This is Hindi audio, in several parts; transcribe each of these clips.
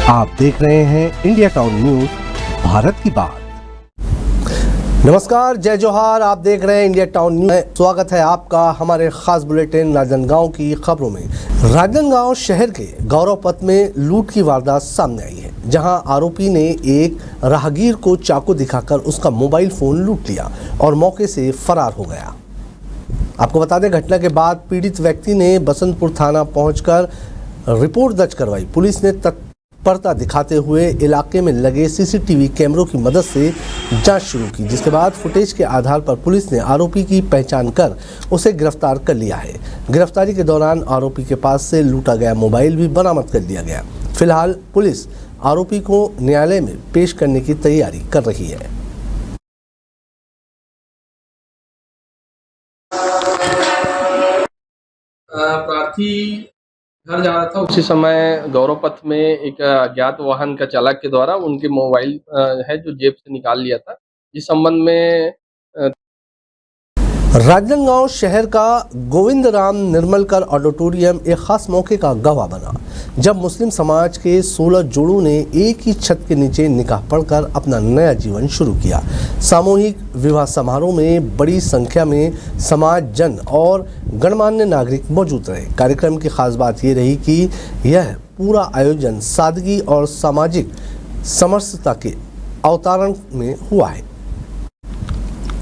आप देख रहे हैं इंडिया टाउन न्यूज, भारत की बात। नमस्कार, जय जोहार। आप देख रहे हैं इंडिया टाउन न्यूज। स्वागत है आपका हमारे खास बुलेटिन राजनांदगांव की खबरों में। राजनांदगांव शहर के गौरव पथ में लूट की वारदात सामने आई है, जहां आरोपी ने एक राहगीर को चाकू दिखाकर उसका मोबाइल फोन लूट लिया और मौके से फरार हो गया। आपको बता दें, घटना के बाद पीड़ित व्यक्ति ने बसंतपुर थाना पहुंचकर रिपोर्ट दर्ज करवाई। पुलिस ने तत्परता दिखाते हुए इलाके में लगे सीसीटीवी कैमरों की मदद से जांच शुरू की, जिसके बाद फुटेज के आधार पर पुलिस ने आरोपी की पहचान कर उसे गिरफ्तार कर लिया है। गिरफ्तारी के दौरान आरोपी के पास से लूटा गया मोबाइल भी बरामद कर लिया गया। फिलहाल पुलिस आरोपी को न्यायालय में पेश करने की तैयारी कर रही है। प्रार्थी घर जा रहा था, उसी समय गौरव पथ में एक अज्ञात वाहन का चालक के द्वारा उनके मोबाइल है जो जेब से निकाल लिया था। इस संबंध में राजनांदगांव शहर का गोविंद राम निर्मलकर ऑडिटोरियम एक खास मौके का गवाह बना, जब मुस्लिम समाज के 16 जोड़ों ने एक ही छत के नीचे निकाह पढ़कर अपना नया जीवन शुरू किया। सामूहिक विवाह समारोह में बड़ी संख्या में समाज जन और गणमान्य नागरिक मौजूद रहे। कार्यक्रम की खास बात यह रही कि यह पूरा आयोजन सादगी और सामाजिक समरसता के अवतारण में हुआ है।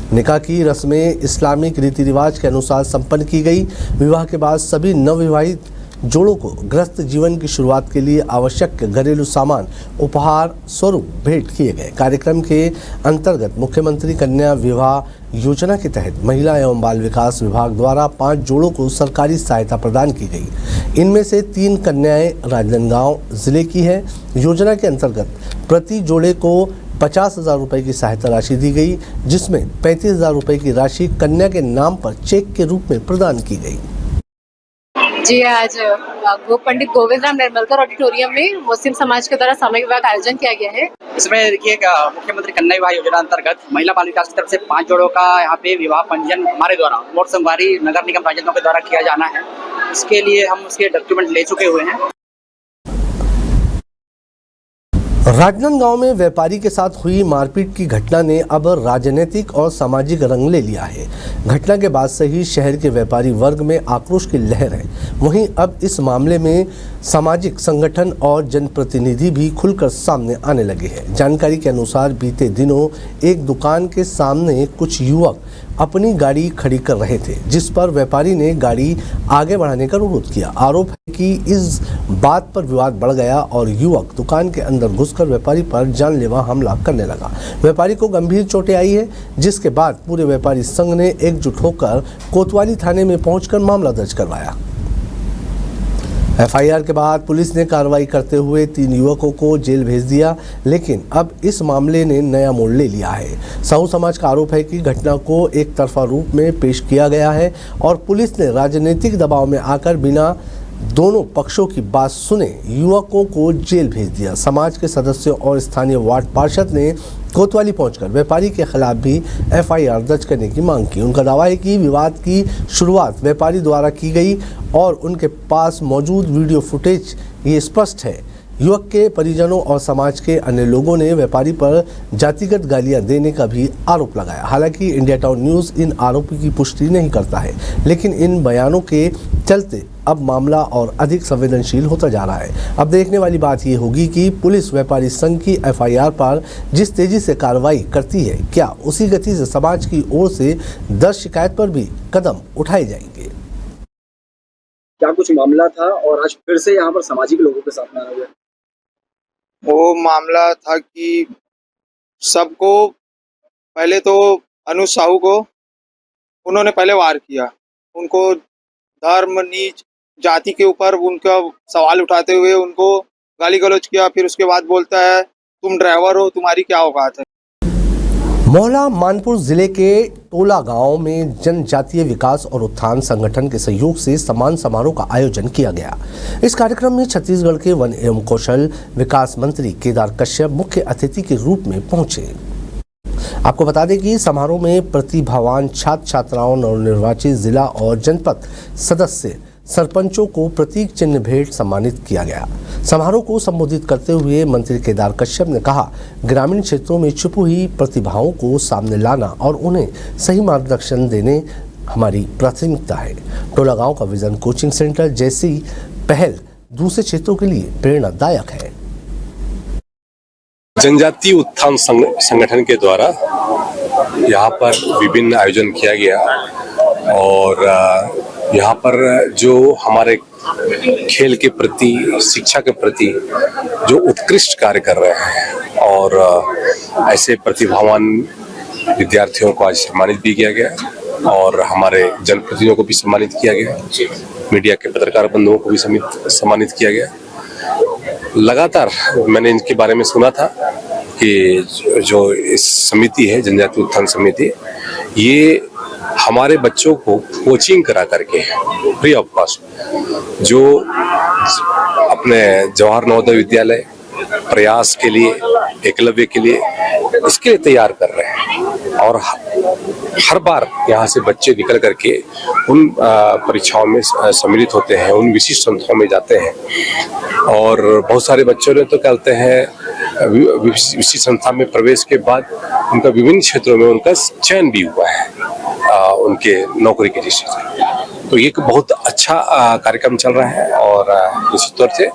निकाह की रस्में इस्लामिक रीति रिवाज के अनुसार संपन्न की गई। विवाह के बाद सभी नवविवाहित जोड़ों को गृहस्थ जीवन की शुरुआत के लिए आवश्यक घरेलू सामान उपहार स्वरूप भेंट किए गए। कार्यक्रम के अंतर्गत मुख्यमंत्री कन्या विवाह योजना के तहत महिला एवं बाल विकास विभाग द्वारा 5 जोड़ों को सरकारी सहायता प्रदान की गई। इनमें से 3 कन्याएं राजनांदगांव जिले की है। योजना के अंतर्गत प्रति जोड़े को 50,000 रुपये की सहायता राशि दी गई, जिसमें 35,000 रुपये की राशि कन्या के नाम पर चेक के रूप में प्रदान की गई। जी, आज पंडित गोविंद राम निर्मलकर ऑडिटोरियम में मुस्लिम समाज के द्वारा सामूहिक विवाह का आयोजन किया गया है। इसमें देखिए मुख्यमंत्री कन्या विवाह योजना अंतर्गत महिला बाल विकास की तरफ से 5 जोड़ों का यहाँ पे विवाह पंजीयन हमारे द्वारा मोट संगवारी नगर निगम राजनांदगांव के द्वारा किया जाना है। इसके लिए हम उसके डॉक्यूमेंट ले चुके हुए हैं। राजनांदगांव में व्यापारी के साथ हुई मारपीट की घटना ने अब राजनीतिक और सामाजिक रंग ले लिया है। घटना के बाद से ही शहर के व्यापारी वर्ग में आक्रोश की लहर है। वहीं अब इस मामले में सामाजिक संगठन और जनप्रतिनिधि भी खुलकर सामने आने लगे हैं। जानकारी के अनुसार बीते दिनों एक दुकान के सामने कुछ युवक अपनी गाड़ी खड़ी कर रहे थे, जिस पर व्यापारी ने गाड़ी आगे बढ़ाने का अनुरोध किया। आरोप है कि इस बात पर विवाद बढ़ गया और युवक दुकान के अंदर घुसकर व्यापारी पर जानलेवा हमला करने लगा। व्यापारी को गंभीर चोटें आई है, जिसके बाद पूरे व्यापारी संघ ने एकजुट होकर कोतवाली थाने में पहुंचकर मामला दर्ज करवाया। एफआईआर के बाद पुलिस ने कार्रवाई करते हुए 3 युवकों को जेल भेज दिया, लेकिन अब इस मामले ने नया मोड़ ले लिया है। साहू समाज का आरोप है कि घटना को एक तरफा रूप में पेश किया गया है और पुलिस ने राजनीतिक दबाव में आकर बिना दोनों पक्षों की बात सुने युवकों को जेल भेज दिया। समाज के सदस्यों और स्थानीय वार्ड पार्षद ने कोतवाली पहुंचकर व्यापारी के खिलाफ भी एफआईआर दर्ज करने की मांग की। उनका दावा है कि विवाद की शुरुआत व्यापारी द्वारा की गई और उनके पास मौजूद वीडियो फुटेज ये स्पष्ट है। युवक के परिजनों और समाज के अन्य लोगों ने व्यापारी पर जातिगत गालियां देने का भी आरोप लगाया। हालांकि इंडिया टाउन न्यूज़ इन आरोपों की पुष्टि नहीं करता है, लेकिन इन बयानों के चलते अब मामला और अधिक संवेदनशील होता जा रहा है। अब देखने वाली बात ये होगी कि पुलिस व्यापारी संघ की एफआईआर पर जिस तेजी से कार्रवाई करती है, क्या उसी गति से समाज की ओर से दर्ज शिकायत पर भी कदम उठाए जाएंगे। क्या कुछ मामला था और आज फिर से यहाँ पर सामाजिक लोगों के साथ में आ गया? वो मामला था कि सबको पहले तो अनुज साहू को उन्होंने पहले वार किया, उनको धर्म नीच जाति के ऊपर उनका सवाल उठाते हुए उनको गाली गलौज किया। फिर उसके बाद बोलता है तुम ड्राइवर हो, तुम्हारी क्या औकात है। मोहला मानपुर जिले के टोला गांव में जनजातीय विकास और उत्थान संगठन के सहयोग से सम्मान समारोह का आयोजन किया गया। इस कार्यक्रम में छत्तीसगढ़ के वन एवं कौशल विकास मंत्री केदार कश्यप मुख्य अतिथि के रूप में पहुंचे। आपको बता दें कि समारोह में प्रतिभावान छात्र छात्राओं, नवनिर्वाचित जिला और जनपद सदस्य सरपंचों को प्रतीक चिन्ह भेंट सम्मानित किया गया। समारोह को संबोधित करते हुए मंत्री केदार कश्यप ने कहा, ग्रामीण क्षेत्रों में छुपी हुई प्रतिभाओं को सामने लाना और उन्हें सही मार्गदर्शन देने हमारी प्राथमिकता है। टोला गांव का विजन कोचिंग सेंटर जैसी पहल दूसरे क्षेत्रों के लिए प्रेरणादायक है। जनजातीय उत्थान संगठन के द्वारा यहाँ पर विभिन्न आयोजन किया गया और यहाँ पर जो हमारे खेल के प्रति, शिक्षा के प्रति जो उत्कृष्ट कार्य कर रहे हैं और ऐसे प्रतिभावान विद्यार्थियों को आज सम्मानित भी किया गया और हमारे जनप्रतिनिधियों को भी सम्मानित किया गया, मीडिया के पत्रकार बंधुओं को भी सम्मानित किया गया। लगातार मैंने इनके बारे में सुना था कि जो इस समिति है, जनजातीय उत्थान समिति, ये हमारे बच्चों को कोचिंग करा करके फ्री ऑफ कॉस्ट, जो अपने जवाहर नवोदय विद्यालय, प्रयास के लिए, एकलव्य के लिए, इसके लिए तैयार कर रहे हैं और हर बार यहाँ से बच्चे निकल करके उन परीक्षाओं में सम्मिलित होते हैं, उन विशिष्ट संस्थाओं में जाते हैं और बहुत सारे बच्चों ने तो कहते हैं विशिष्ट संस्था में प्रवेश के बाद उनका विभिन्न क्षेत्रों में उनका चयन भी हुआ है उनके नौकरी के दृष्टि से। तो ये एक बहुत अच्छा कार्यक्रम चल रहा है और निश्चित तौर से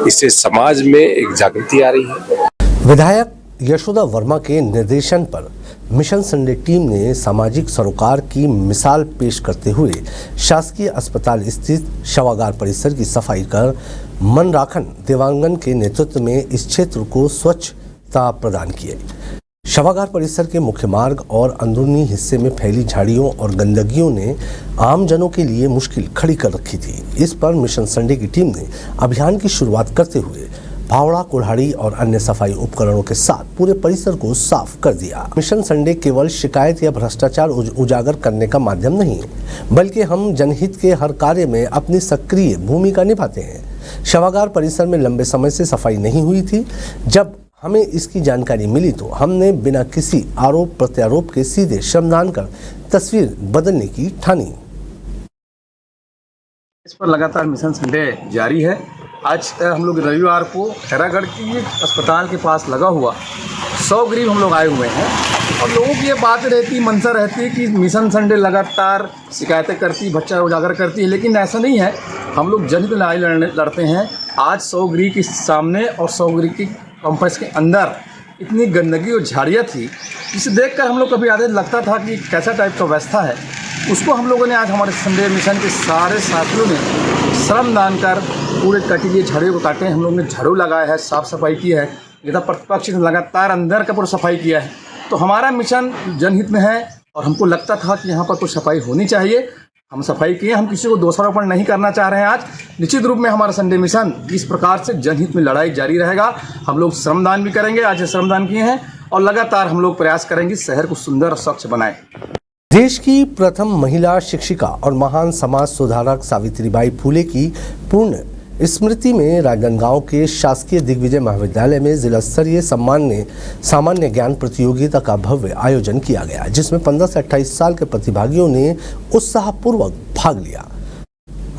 इससे समाज में एक जागृति आ रही है। विधायक यशोदा वर्मा के निर्देशन पर मिशन संडे टीम ने सामाजिक सरोकार की मिसाल पेश करते हुए शासकीय अस्पताल स्थित शवागार परिसर की सफाई कर मनराखन देवांगन के नेतृत्व में इस क्षेत्र को स्वच्छता प्रदान किए। शवागार परिसर के मुख्य मार्ग और अंदरूनी हिस्से में फैली झाड़ियों और गंदगियों ने आम जनों के लिए मुश्किल खड़ी कर रखी थी। इस पर मिशन संडे की टीम ने अभियान की शुरुआत करते हुए फावड़ा, कुल्हाड़ी और अन्य सफाई उपकरणों के साथ पूरे परिसर को साफ कर दिया। मिशन संडे केवल शिकायत या भ्रष्टाचार उजागर करने का माध्यम नहीं, बल्कि हम जनहित के हर कार्य में अपनी सक्रिय भूमिका निभाते हैं। शवागार परिसर में लंबे समय से सफाई नहीं हुई थी। जब हमें इसकी जानकारी मिली तो हमने बिना किसी आरोप प्रत्यारोप के सीधे श्रमदान कर तस्वीर बदलने की ठानी। इस पर लगातार मिशन संडे जारी है। आज हम लोग रविवार को खैरागढ़ की अस्पताल के पास लगा हुआ 100 गरीब हम लोग आए हुए हैं और लोगों की ये बात रहती, मंशा रहती कि मिशन संडे लगातार शिकायतें करती, भ्रष्टाचार उजागर करती है, लेकिन ऐसा नहीं है। हम लोग जनहित में लड़ाई लड़ते हैं। आज 100 गृह के सामने और 100 गृह की कॉम्प्लेक्स के अंदर इतनी गंदगी और झाड़ियाँ थी, जिसे देखकर हम लोग कभी आधे लगता था कि कैसा टाइप का व्यवस्था है। उसको हम लोगों ने आज हमारे संडे मिशन के सारे साथियों ने श्रमदान कर पूरे कटी हुई झाड़ियों को काटे। हम लोग ने झाड़ू लगाया है, साफ़ सफाई की है, इधर प्रतिपक्ष ने लगातार अंदर का पूरा सफाई किया है। तो हमारा मिशन जनहित में है और हमको लगता था कि यहाँ पर कुछ सफाई होनी चाहिए। हम सफाई किए, हम किसी को दोषारोपण नहीं करना चाह रहे हैं। आज निश्चित रूप में हमारा संडे मिशन इस प्रकार से जनहित में लड़ाई जारी रहेगा। हम लोग श्रमदान भी करेंगे, आज श्रमदान किए हैं और लगातार हम लोग प्रयास करेंगे शहर को सुंदर और स्वच्छ बनाएं। देश की प्रथम महिला शिक्षिका और महान समाज सुधारक सावित्रीबाई फूले की पूर्ण स्मृति में राजनांदगांव के शासकीय दिग्विजय महाविद्यालय में जिला स्तरीय सामान्य ज्ञान प्रतियोगिता का भव्य आयोजन किया गया, जिसमें 15 से 28 साल के प्रतिभागियों ने उत्साहपूर्वक भाग लिया।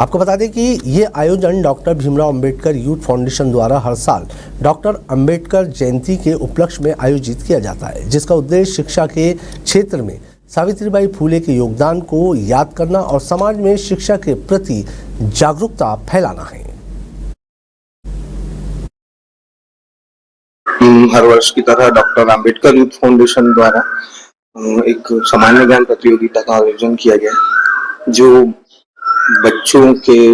आपको बता दें कि ये आयोजन doctor Bhimrao Ambedkar youth foundation द्वारा हर साल डॉक्टर अंबेडकर जयंती के उपलक्ष्य में आयोजित किया जाता है, जिसका उद्देश्य शिक्षा के क्षेत्र में सावित्रीबाई फूले के योगदान को याद करना और समाज में शिक्षा के प्रति जागरूकता फैलाना है। हर वर्ष की तरह डॉक्टर अंबेडकर यूथ फाउंडेशन द्वारा एक सामान्य ज्ञान प्रतियोगिता का आयोजन किया गया, जो बच्चों के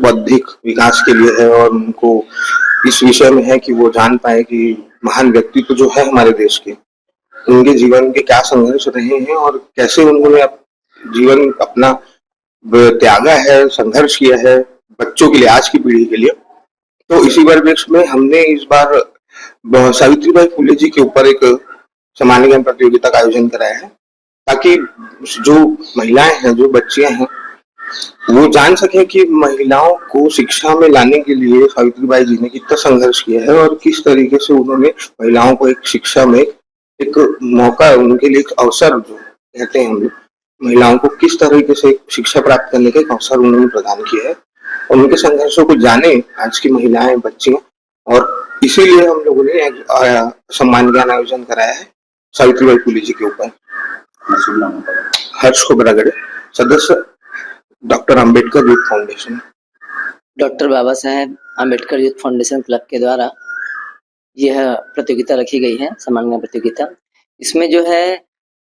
बौद्धिक विकास के लिए है और उनको इस विषय में है कि वो जान पाए कि महान व्यक्तित्व जो है हमारे देश के, उनके जीवन के क्या संघर्ष रहे हैं और कैसे उन्होंने जीवन अपना त्यागा है, संघर्ष किया है बच्चों के लिए, आज की पीढ़ी के लिए। तो इसी परिप्रेक्ष्य में हमने इस बार सावित्रीबाई फूले जी के ऊपर एक सामान्य ज्ञान प्रतियोगिता का आयोजन कराया है, ताकि जो महिलाएं हैं, जो बच्चियां हैं, वो जान सके कि महिलाओं को शिक्षा में लाने के लिए सावित्रीबाई जी ने कितना संघर्ष किया है और किस तरीके से उन्होंने महिलाओं को एक शिक्षा में एक मौका, उनके लिए एक अवसर जो कहते हैं हम लोग, महिलाओं को किस तरीके से शिक्षा प्राप्त करने का एक अवसर उन्होंने प्रदान किया है और उनके संघर्षों को जाने आज की महिलाएं, बच्चियां, और इसीलिए हम लोगों ने एक सम्मान ज्ञान आयोजन कराया है सावित्रीबाई फुले जी के ऊपर। हर्ष खोबरागड़े, सदस्य doctor Ambedkar youth foundation. Doctor Baba Saheb Ambedkar youth foundation club के द्वारा यह प्रतियोगिता रखी गई है, सम्मान ज्ञान प्रतियोगिता। इसमें जो है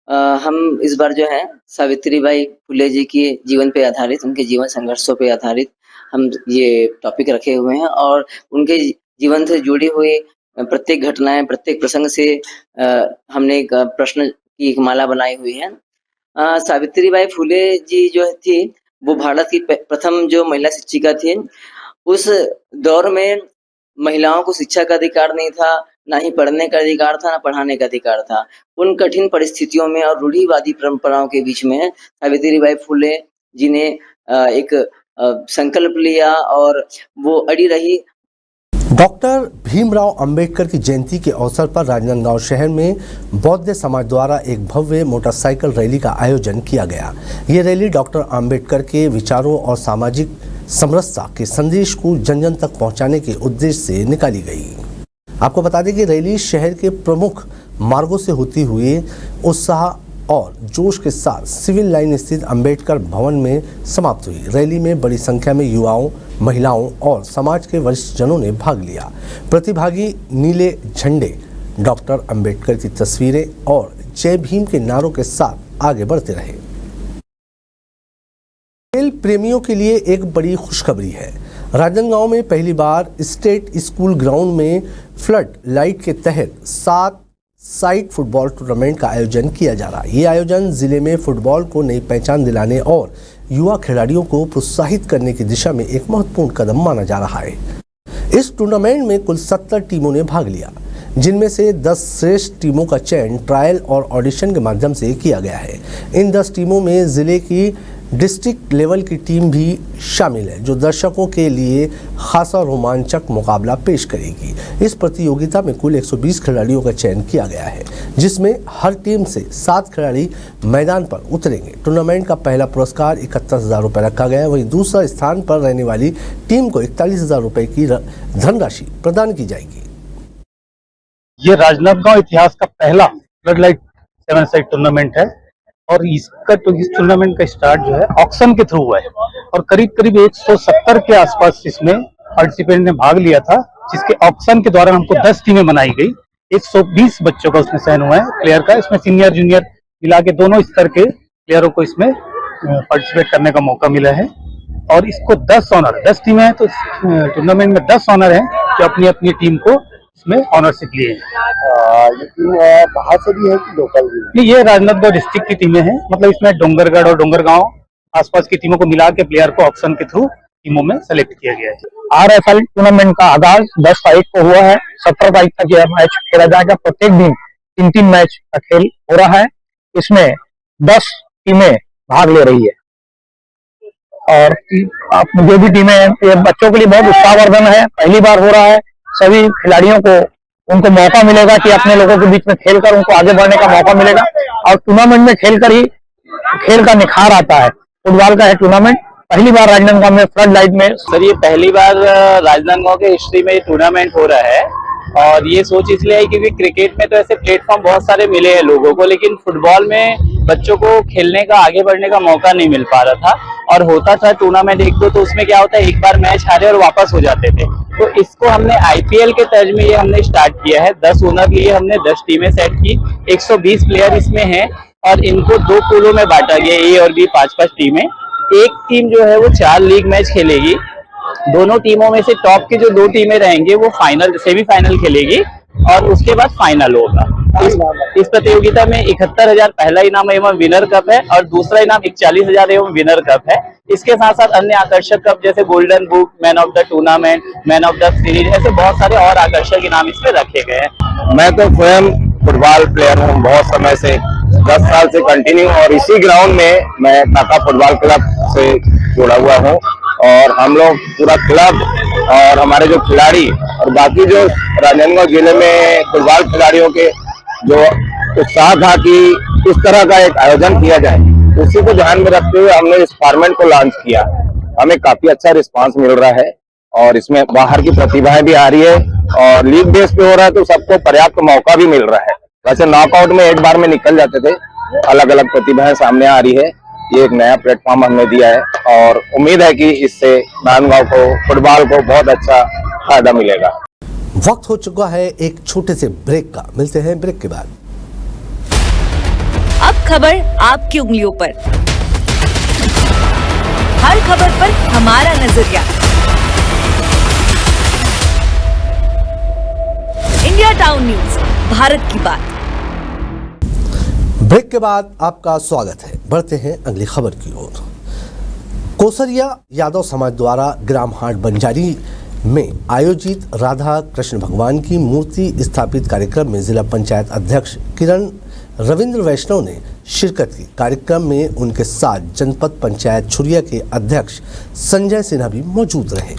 हम इस बार जो है सावित्रीबाई फुले जी के जीवन पे आधारित, उनके जीवन संघर्षों पे आधारित हम ये टॉपिक रखे हुए हैं और उनके जीवन से जुड़ी हुई प्रत्येक घटनाएं, प्रत्येक प्रसंग से हमने एक प्रश्न की एक माला बनाई हुई है। सावित्रीबाई फुले जी जो थी वो भारत की प्रथम जो महिला शिक्षिका थी। उस दौर में महिलाओं को शिक्षा का अधिकार नहीं था, ना ही पढ़ने का अधिकार था, ना पढ़ाने का अधिकार था। उन कठिन परिस्थितियों में और रूढ़िवादी परंपराओं के बीच में सावित्रीबाई फुले जी ने एक संकल्प लिया और वो अड़ी रही। डॉक्टर भीमराव अंबेडकर की जयंती के अवसर पर राजनांदगांव शहर में बौद्ध समाज द्वारा एक भव्य मोटरसाइकिल रैली का आयोजन किया गया। ये रैली डॉक्टर अंबेडकर के विचारों और सामाजिक समरसता के संदेश को जन जन तक पहुंचाने के उद्देश्य से निकाली गई। आपको बता दें कि रैली शहर के प्रमुख मार्गों से होती हुई उत्साह और जोश के साथ सिविल लाइन स्थित अंबेडकर भवन में समाप्त हुई। रैली में बड़ी संख्या में युवाओं, महिलाओं और समाज के वरिष्ठ जनों ने भाग लिया। प्रतिभागी नीले झंडे, डॉक्टर अंबेडकर की तस्वीरें और जय भीम के नारों के साथ आगे बढ़ते रहे। खेल प्रेमियों के लिए एक बड़ी खुशखबरी है। राजनांदगांव में पहली बार स्टेट स्कूल ग्राउंड में फ्लड लाइट के तहत 7 साइड फुटबॉल टूर्नामेंट का आयोजन किया जा रहा है। ये आयोजन जिले में फुटबॉल को नई पहचान दिलाने और युवा खिलाड़ियों को प्रोत्साहित करने की दिशा में एक महत्वपूर्ण कदम माना जा रहा है। इस टूर्नामेंट में कुल 70 टीमों ने भाग लिया, जिनमें से 10 श्रेष्ठ टीमों का चयन ट्रायल और ऑडिशन के माध्यम से किया गया है। इन 10 टीमों में जिले की डिस्ट्रिक्ट लेवल की टीम भी शामिल है, जो दर्शकों के लिए खासा रोमांचक मुकाबला पेश करेगी। इस प्रतियोगिता में कुल 120 खिलाड़ियों का चयन किया गया है, जिसमें हर टीम से 7 खिलाड़ी मैदान पर उतरेंगे। टूर्नामेंट का पहला पुरस्कार 71,000 रुपये रखा गया है। वहीं दूसरा स्थान पर रहने वाली टीम को 41,000 रुपये की धनराशि प्रदान की जाएगी। ये राजनांदगांव इतिहास का पहला फ्लड लाइट 7 साइड टूर्नामेंट है और इस टूर्नामेंट का स्टार्ट जो है ऑक्शन के थ्रू हुआ है और करीब 170 के आसपास इसमें पार्टिसिपेंट ने भाग लिया था, जिसके ऑक्शन के दौरान हमको 10 टीमें बनाई गई। 120 बच्चों का उसमें चयन हुआ है प्लेयर का। इसमें सीनियर जूनियर मिला के दोनों स्तर के प्लेयरों को इसमें पार्टिसिपेट करने का मौका मिला है और इसको 10 टीमें हैं तो टूर्नामेंट में 10 ऑनर हैं जो अपनी अपनी टीम को इसमें ऑनरशिप लिए हैं। बाहर से भी है कि लोकल भी? नहीं, ये राजनांदगांव डिस्ट्रिक्ट की टीमें हैं, मतलब इसमें डोंगरगढ़ और डोंगरगांव आसपास की टीमों को मिला के प्लेयर को ऑक्शन के थ्रू टीमों में सेलेक्ट किया गया है। RFL टूर्नामेंट का आगाज 10 तारीख को हुआ है। 17 तारीख तक यह मैच खेला जाएगा। प्रत्येक दिन 3-3 मैच का खेल हो रहा है। इसमें 10 टीमें भाग ले रही है और जो भी टीमें ये बच्चों के लिए बहुत उत्साहवर्धन है। पहली बार हो रहा है। सभी खिलाड़ियों को उनको मौका मिलेगा कि अपने लोगों के बीच में खेलकर उनको आगे बढ़ने का मौका मिलेगा और टूर्नामेंट में खेलकर ही खेल का निखार आता है। फुटबॉल का है टूर्नामेंट। पहली बार राजनांदगांव में फ्लड लाइट में सर ये पहली बार राजनांदगांव के हिस्ट्री में टूर्नामेंट हो रहा है और ये सोच इसलिए है क्योंकि क्रिकेट में तो ऐसे प्लेटफॉर्म बहुत सारे मिले हैं लोगों को, लेकिन फुटबॉल में बच्चों को खेलने का, आगे बढ़ने का मौका नहीं मिल पा रहा था और होता था टूर्नामेंट 1-2 तो उसमें क्या होता है एक बार मैच हारे और वापस हो जाते थे। तो इसको हमने IPL के तर्ज में ये हमने स्टार्ट किया है। 10 ओनर लिए हमने 10 टीमें सेट की। 120 प्लेयर इसमें हैं और इनको 2 पूलों में बांटा गया, A और B 5-5 टीमें। एक टीम जो है वो 4 लीग मैच खेलेगी। दोनों टीमों में से टॉप की जो 2 टीमें रहेंगे वो फाइनल, सेमीफाइनल खेलेगी और उसके बाद फाइनल होगा। इस प्रतियोगिता में 71,000 पहला इनाम एवं विनर कप है और दूसरा इनाम 41,000 एवं विनर कप है। इसके साथ साथ अन्य आकर्षक कप जैसे golden book, man of the tournament, man of the series, ऐसे बहुत सारे और आकर्षक इनाम इसमें रखे गए हैं। मैं तो स्वयं फुटबॉल प्लेयर हूँ बहुत समय से, 10 साल से कंटिन्यू, और इसी ग्राउंड में मैं टाटा फुटबॉल क्लब से जुड़ा हुआ हूँ और हम लोग पूरा क्लब और हमारे जो खिलाड़ी और बाकी जो राजनांदगांव जिले में फुटबॉल खिलाड़ियों के जो उत्साह था कि इस तरह का एक आयोजन किया जाए उसी को ध्यान में रखते हुए हमने इस फॉर्मेट को लॉन्च किया। हमें काफी अच्छा रिस्पांस मिल रहा है और इसमें बाहर की प्रतिभाएं भी आ रही है और लीग बेस पे हो रहा है तो सबको पर्याप्त मौका भी मिल रहा है। वैसे नॉकआउट में एक बार में निकल जाते थे, अलग अलग प्रतिभाएं सामने आ रही है। ये एक नया प्लेटफॉर्म हमने दिया है और उम्मीद है कि इससे राजनांदगांव को, फुटबॉल को बहुत अच्छा फायदा मिलेगा। वक्त हो चुका है एक छोटे से ब्रेक का, मिलते हैं ब्रेक के बाद। अब खबर आपकी उंगलियों पर, हर खबर पर हमारा नजरिया। इंडिया टाउन न्यूज, भारत की बात। ब्रेक के बाद आपका स्वागत है। बढ़ते हैं अगली खबर की ओर। कोसरिया यादव समाज द्वारा ग्राम हाट बंजारी में आयोजित राधा कृष्ण भगवान की मूर्ति स्थापित कार्यक्रम में जिला पंचायत अध्यक्ष किरण रविंद्र वैष्णव ने शिरकत की। कार्यक्रम में उनके साथ जनपद पंचायत छुरिया के अध्यक्ष संजय सिन्हा भी मौजूद रहे।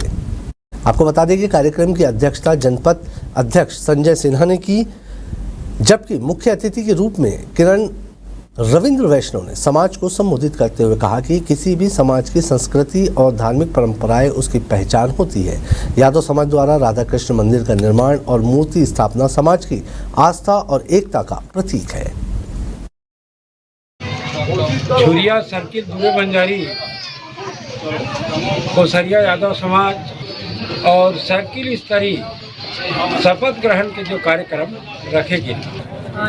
आपको बता दें कि कार्यक्रम की अध्यक्षता जनपद अध्यक्ष संजय सिन्हा ने की, जबकि मुख्य अतिथि के रूप में किरण रविंद्र वैष्णव ने समाज को संबोधित करते हुए कहा कि किसी भी समाज की संस्कृति और धार्मिक परंपराएं उसकी पहचान होती है। यादव समाज द्वारा राधा कृष्ण मंदिर का निर्माण और मूर्ति स्थापना समाज की आस्था और एकता का प्रतीक है। छुरिया सर्किल दूरे बंजारी, कोसरिया यादव समाज और सर्किल स्तरीय शपथ ग्रहण के जो कार्यक्रम रखे गए,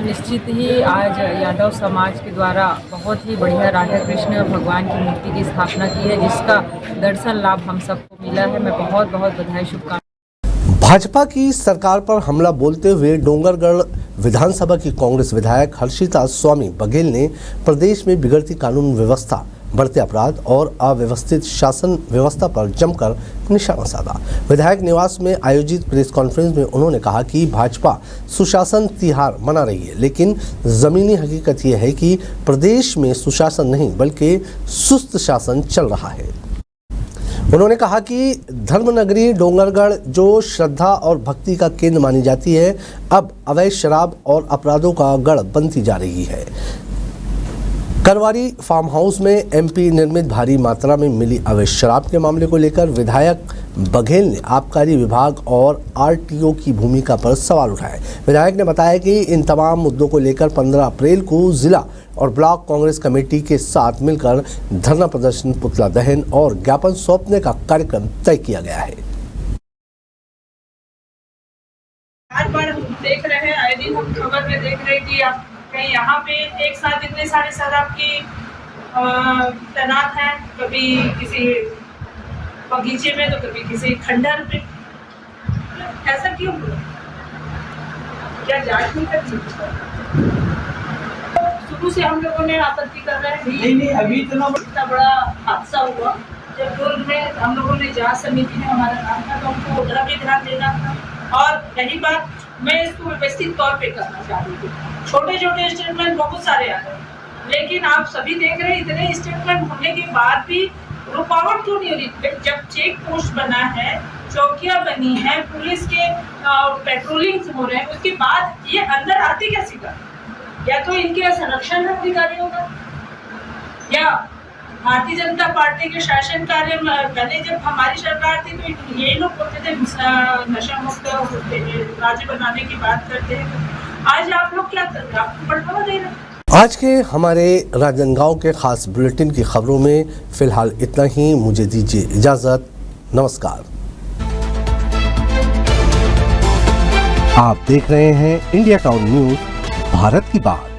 निश्चित ही आज यादव समाज के द्वारा बहुत ही बढ़िया राधा कृष्ण भगवान की मूर्ति की स्थापना की है, जिसका दर्शन लाभ हम सबको मिला है। मैं बहुत बहुत बधाई, शुभकामनाएं। भाजपा की सरकार पर हमला बोलते हुए डोंगरगढ़ विधानसभा की कांग्रेस विधायक हर्षिता स्वामी बघेल ने प्रदेश में बिगड़ती कानून व्यवस्था, बढ़ते अपराध और अव्यवस्थित शासन व्यवस्था पर जमकर निशाना साधा। विधायक निवास में आयोजित प्रेस कॉन्फ्रेंस में उन्होंने कहा कि भाजपा सुशासन तिहार मना रही है, लेकिन जमीनी हकीकत यह है कि प्रदेश में सुशासन नहीं बल्कि सुस्त शासन चल रहा है। उन्होंने कहा कि धर्मनगरी डोंगरगढ़ जो श्रद्धा और भक्ति का केंद्र मानी जाती है, अब अवैध शराब और अपराधों का गढ़ बनती जा रही है। करवारी फार्म हाउस में एमपी निर्मित भारी मात्रा में मिली अवैध शराब के मामले को लेकर विधायक बघेल ने आबकारी विभाग और आरटीओ की भूमिका पर सवाल उठाए। विधायक ने बताया कि इन तमाम मुद्दों को लेकर 15 अप्रैल को जिला और ब्लॉक कांग्रेस कमेटी के साथ मिलकर धरना प्रदर्शन, पुतला दहन और ज्ञापन सौंपने का कार्यक्रम तय किया गया है। हर बार हम देख रहे हैं, आए दिन हम खबर में देख रहे हैं कि आप कहीं यहाँ पे एक साथ इतने सारे शराब की तैनात हैं, कभी किसी बगीचे में तो कभी किसी खंडर में। ऐसा क्यों हुआ? क्या जांच नहीं करती? शुरू से हम लोगों ने आपत्ति कर रहे हैं। नहीं, अभी इतना बड़ा हादसा हुआ जब दुर्ग में हम लोगों ने जांच समिति में हमारा नाम था, तो हमको उधर भी ध्यान देना था। और रही बात, मैं इसको व्यवस्थित तौर पे करना चाहती थी। छोटे छोटे स्टेटमेंट बहुत सारे आ रहे, लेकिन आप सभी देख रहे हैं इतने स्टेटमेंट होने के बाद भी रुकावट क्यों नहीं हो रही? जब चेक पोस्ट बना है, चौकियां बनी है, पुलिस के पेट्रोलिंग हो रहे हैं, उसके बाद ये अंदर आते कैसे कर? या तो इनके संरक्षण अधिकारियों का, या भारतीय जनता पार्टी के शासन कार्य में पहले जब हमारी सरकार थी तो यही लोग बोलते थे नशा मुक्त राज्य बनाने की बात करते हैं। आज आप लोग क्या कर रहे हैं? आपको बढ़ावा दे रहे हैं। आज के हमारे राजनांदगांव के खास बुलेटिन की खबरों में फिलहाल इतना ही। मुझे दीजिए इजाजत। नमस्कार। आप देख रहे हैं इंडिया टाउन न्यूज, भारत की बात।